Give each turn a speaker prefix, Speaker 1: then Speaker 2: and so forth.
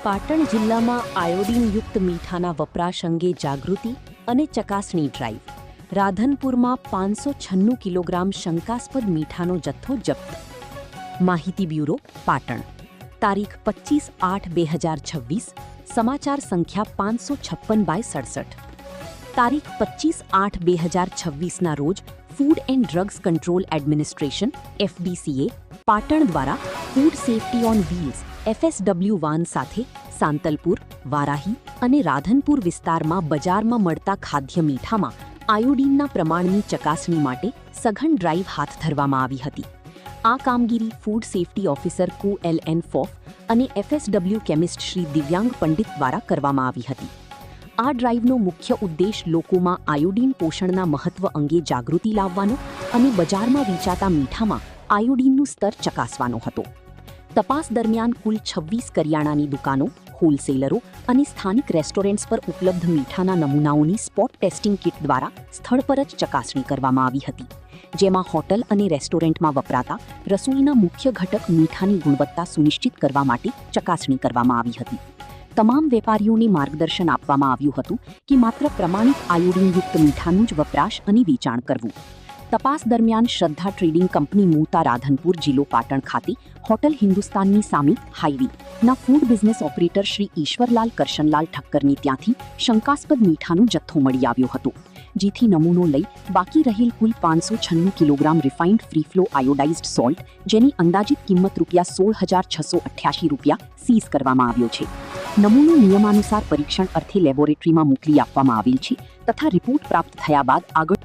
Speaker 1: પાટણ જિલ્લામાં આયોડિનયુક્ત મીઠાના વપરાશ અંગે જાગૃતિ અને ચકાસણી ડ્રાઈવ. રાધનપુરમાં 596 કિલોગ્રામ શંકાસ્પદ મીઠાનો જથ્થો જપ્ત. માહિતી બ્યુરો, પાટણ. તારીખ 25/8/2026. સમાચાર સંખ્યા 556/67. તારીખ 25/8/2026ના રોજ food and drugs control administration FDCA Patan દ્વારા food safety on wheels FSW van સાથે સાંતલપુર, વારાહી અને રાધનપુર વિસ્તારમાં બજારમાં મળતા ખાદ્ય મીઠામાં આયોડિનના પ્રમાણની ચકાસણી માટે સઘન ડ્રાઈવ હાથ ધરવામાં આવી હતી. આ કામગીરી ફૂડ સેફ્ટી ઓફિસર કુ LN ફોફ અને FSW કેમિસ્ટ શ્રી દિવ્યાંગ પંડિત દ્વારા કરવામાં આવી હતી. આ ડ્રાઈવનો મુખ્ય ઉદ્દેશ લોકોમાં આયોડિન પોષણના મહત્વ અંગે જાગૃતિ લાવવાનો અને બજારમાં વેચાતા મીઠામાં આયોડિનનું સ્તર ચકાસવાનો હતો. તપાસ દરમિયાન કુલ 26 કરિયાણાની દુકાનો, હોલસેલરો અને સ્થાનિક રેસ્ટોરન્ટ્સ પર ઉપલબ્ધ મીઠાના નમૂનાઓની સ્પોટ ટેસ્ટિંગ કિટ દ્વારા સ્થળ પર જ ચકાસણી કરવામાં આવી હતી, જેમાં હોટલ અને રેસ્ટોરન્ટમાં વપરાતા રસોઈના મુખ્ય ઘટક મીઠાની ગુણવત્તા સુનિશ્ચિત કરવા માટે ચકાસણી કરવામાં આવી હતી. તમામ વેપારીઓને માર્ગદર્શન આપવામાં આવ્યું હતું કે માત્ર પ્રમાણિત આયોડિનયુક્ત મીઠાનું જ વપરાશ અને વેચાણ કરવું. તપાસ દરમિયાન શ્રદ્ધા ટ્રેડિંગ કંપની મૂતા રાધનપુર જિલ્લો પાટણ ખાતે હોટલ હિન્દુસ્તાનની સામે હાઈવેના food business operator Shri Ishwarlal Karshanlal ઠક્કરની ત્યાંથી શંકાસ્પદ મીઠાનો જથ્થો મળી આવ્યો હતો, જેથી નમૂનો લઈ બાકી રહેલ કુલ 596 kilogram refined free flow iodized salt, જેની અંદાજિત કિંમત ₹16,688 સીઝ કરવામાં આવ્યો છે. નમૂનો નિયમાનુસાર પરીક્ષણ અર્થે લેબોરેટરીમાં મોકલી આપવામાં આવેલ છે તથા રિપોર્ટ પ્રાપ્ત થયા બાદ આગળ